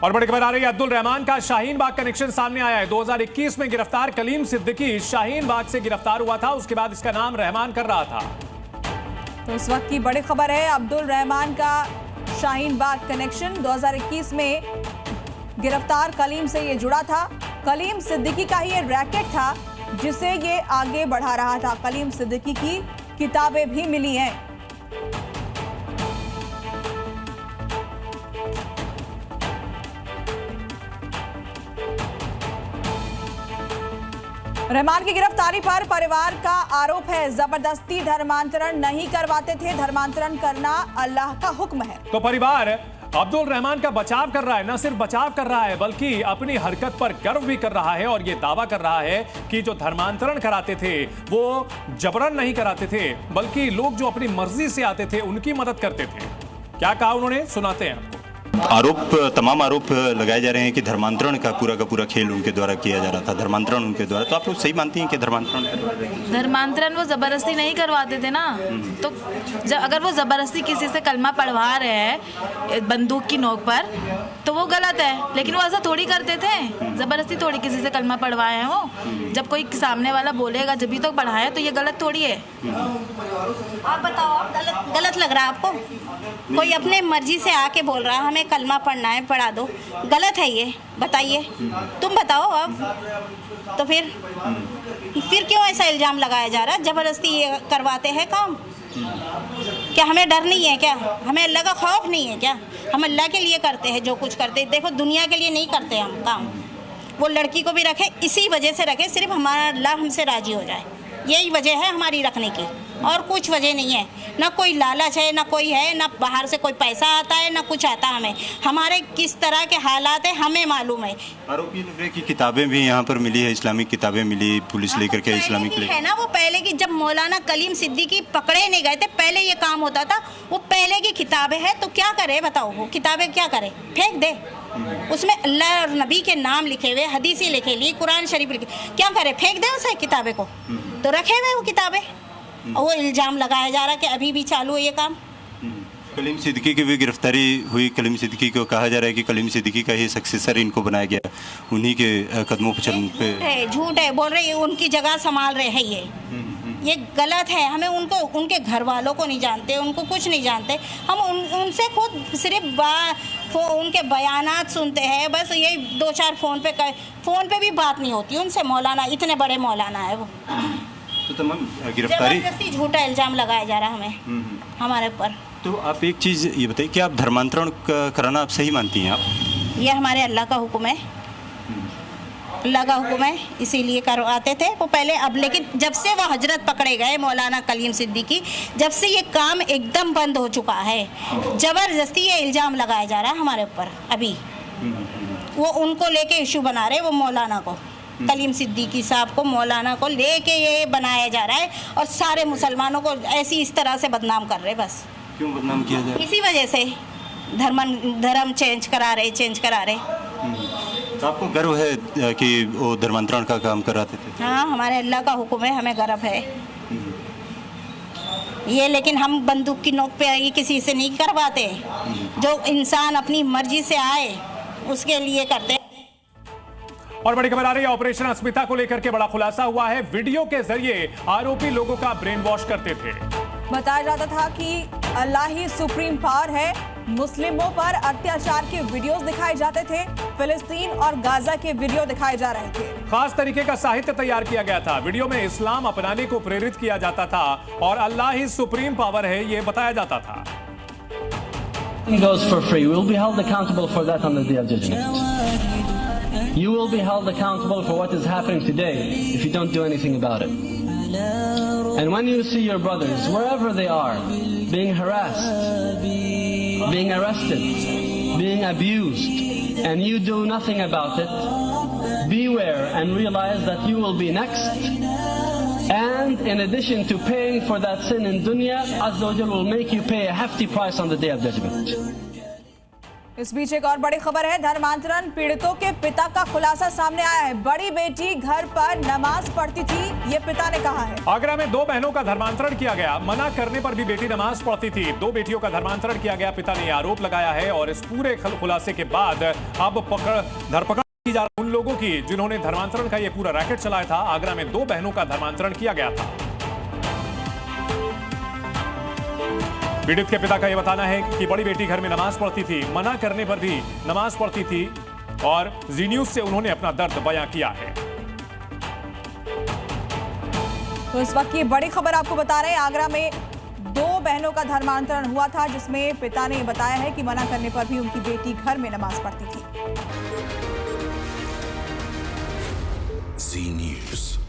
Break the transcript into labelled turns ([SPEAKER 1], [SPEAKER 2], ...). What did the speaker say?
[SPEAKER 1] और बड़ी खबर आ रही है, अब्दुल रहमान का शाहीन बाग कनेक्शन सामने आया है। 2021 में गिरफ्तार कलीम सिद्दीकी शाहीन बाग से गिरफ्तार हुआ था, उसके बाद इसका नाम रहमान कर रहा था।
[SPEAKER 2] तो इस वक्त की बड़ी खबर है, अब्दुल रहमान का शाहीन बाग कनेक्शन 2021 में गिरफ्तार कलीम से ये जुड़ा था। कलीम सिद्दीकी का ही ये रैकेट था जिसे ये आगे बढ़ा रहा था। कलीम सिद्दीकी की किताबें भी मिली हैं। रहमान की गिरफ्तारी पर परिवार का आरोप है, जबरदस्ती धर्मांतरण नहीं करवाते थे, धर्मांतरण करना अल्लाह का हुक्म है।
[SPEAKER 1] तो परिवार अब्दुल रहमान का बचाव कर रहा है, न सिर्फ बचाव कर रहा है बल्कि अपनी हरकत पर गर्व भी कर रहा है और ये दावा कर रहा है कि जो धर्मांतरण कराते थे वो जबरन नहीं कराते थे, बल्कि लोग जो अपनी मर्जी से आते थे उनकी मदद करते थे। क्या कहा उन्होंने, सुनाते हैं आपको।
[SPEAKER 3] तमाम आरोप लगाए जा रहे हैं कि धर्मांतरण का पूरा खेल उनके द्वारा किया जा रहा था, धर्मांतरण उनके द्वारा। तो आप लोग सही मानती हैं कि
[SPEAKER 4] धर्मांतरण वो जबरदस्ती नहीं करवाते थे ना? तो अगर वो जबरदस्ती किसी से कलमा पढ़वा रहे हैं बंदूक की नोक पर तो वो गलत है, लेकिन वो ऐसा थोड़ी करते थे, जबरदस्ती थोड़ी किसी से कलमा पढ़वाए हैं वो। जब कोई सामने वाला बोलेगा जब भी तो पढ़ाया, तो ये गलत थोड़ी है।
[SPEAKER 5] आप बताओ, गलत लग रहा है आपको? कोई अपने मर्जी से आके बोल रहा है हमें कलमा पढ़ना है, पढ़ा दो, गलत है ये? बताइए, तुम बताओ अब। तो फिर क्यों ऐसा इल्जाम लगाया जा रहा है? जबरदस्ती ये करवाते हैं काम। क्या हमें डर नहीं है क्या? हमें अल्लाह का खौफ नहीं है क्या? हम अल्लाह के लिए करते हैं जो कुछ करते हैं। देखो, दुनिया के लिए नहीं करते हम काम। वो लड़की को भी रखे इसी वजह से रखे, सिर्फ हमारा अल्लाह हमसे राजी हो जाए, यही वजह है हमारी रखने की, और कुछ वजह नहीं है। ना कोई लालच है, ना कोई है, ना बाहर से कोई पैसा आता है, ना कुछ आता हमें। हमारे किस तरह के हालात है हमें मालूम है।
[SPEAKER 3] आरोपी लोग की किताबें भी यहाँ पर मिली है, इस्लामिक किताबें मिली, पुलिस लेकर के इस्लामिक
[SPEAKER 5] है ना। वो पहले की, जब मौलाना कलीम सिद्दीकी पकड़े नहीं गए थे, पहले ये काम होता था। वो पहले की किताबें है तो क्या करे बताओ? वो किताबें क्या करे? फेंक दे। उसमें अल्लाह और नबी के नाम लिखे हुए, हदीसें लिखे ली, कुरान शरीफ लिखे, क्या करे? फेंक दे उसे किताबें को। तो रखे हुए वो किताबें, और वो इल्जाम लगाया जा रहा है कि अभी भी चालू है ये काम।
[SPEAKER 3] कलीम सिद्दीकी की भी गिरफ्तारी हुई। कलीम सिद्दीकी को कहा जा रहा है कि कलीम सिद्दीकी का ही सक्सेसर इनको बनाया गया, उन्हीं के कदमों पर चलने पे।
[SPEAKER 5] झूठ है, बोल रहे उनकी जगह संभाल रहे हैं ये गलत है। हमें उनके घर वालों को नहीं जानते, उनको कुछ नहीं जानते। हम उनसे खुद सिर्फ उनके बयानात सुनते हैं, बस यही 2-4 फ़ोन पे भी बात नहीं होती उनसे। मौलाना, इतने बड़े मौलाना है वो।
[SPEAKER 3] तो तमाम गिरफ्तारी,
[SPEAKER 5] जबरदस्ती झूठा इल्ज़ाम लगाया जा रहा है हमें, हमारे ऊपर।
[SPEAKER 3] तो आप एक चीज़ ये बताइए कि आप धर्मांतरण कराना आप सही मानती हैं? आप,
[SPEAKER 5] ये हमारे अल्लाह का हुक्म है, अल्लाह का हुक्म है, इसीलिए करवाते थे वो पहले। अब लेकिन जब से वो हजरत पकड़े गए मौलाना कलीम सिद्दीकी, जब से ये काम एकदम बंद हो चुका है। जबरदस्ती ये इल्ज़ाम लगाया जा रहा है हमारे ऊपर। अभी वो उनको लेके इशू बना रहे, वो मौलाना को, कलीम सिद्दीकी साहब को, मौलाना को लेके ये बनाया जा रहा है, और सारे मुसलमानों को इस तरह से बदनाम कर रहे। बस
[SPEAKER 3] क्यों बदनाम किया जाए?
[SPEAKER 5] इसी वजह से धर्म चेंज करा रहे।
[SPEAKER 3] तो आपको गर्व है कि वो धर्मांतरण का काम कराते थे?
[SPEAKER 5] हाँ, हमारे अल्लाह का हुक्म है, हमें गर्व है ये। लेकिन हम बंदूक की नोक पे ये किसी से नहीं करवाते। जो इंसान अपनी मर्जी से आए उसके लिए करते।
[SPEAKER 1] और बड़ी खबर आ रही है, ऑपरेशन अस्मिता को लेकर के बड़ा खुलासा हुआ है। वीडियो के जरिए आरोपी लोगों का ब्रेन वॉश करते थे।
[SPEAKER 2] बताया जाता था कि अल्लाह ही सुप्रीम पावर है। मुस्लिमों पर अत्याचार के वीडियोस दिखाए जाते थे, फिलिस्तीन और गाजा के वीडियो दिखाए जा रहे थे।
[SPEAKER 1] खास तरीके का साहित्य तैयार किया गया था। वीडियो में इस्लाम अपनाने को प्रेरित किया जाता था और अल्लाह ही सुप्रीम पावर है ये बताया जाता था।
[SPEAKER 6] Goes for free. We will be held accountable for that on the day of judgment. You will be held accountable for what is happening today if you don't do anything about it. And when you see your brothers, wherever they are, being harassed, being arrested, being abused, and you do nothing about it, beware and realize that you will be next. And in addition to paying for that sin in dunya, Azza wa Jalla will make you pay a hefty price on the day of judgment.
[SPEAKER 2] इस बीच एक और बड़ी खबर है। धर्मांतरण पीड़ितों के पिता का खुलासा सामने आया है। बड़ी बेटी घर पर नमाज पढ़ती थी, ये पिता ने कहा है।
[SPEAKER 1] आगरा में 2 बहनों का धर्मांतरण किया गया, मना करने पर भी बेटी नमाज पढ़ती थी। 2 बेटियों का धर्मांतरण किया गया, पिता ने आरोप लगाया है। और इस पूरे खुलासे के बाद अब धरपकड़ की जा रही उन लोगों की जिन्होंने धर्मांतरण का ये पूरा रैकेट चलाया था। आगरा में 2 बहनों का धर्मांतरण किया गया था। पीड़ित के पिता का यह बताना है कि बड़ी बेटी घर में नमाज पढ़ती थी, मना करने पर भी नमाज पढ़ती थी और जी न्यूज से उन्होंने अपना दर्द बयां किया है।
[SPEAKER 2] तो इस वक्त की बड़ी खबर आपको बता रहे हैं। आगरा में 2 बहनों का धर्मांतरण हुआ था, जिसमें पिता ने बताया है कि मना करने पर भी उनकी बेटी घर में नमाज पढ़ती थी।
[SPEAKER 7] जी न्यूज।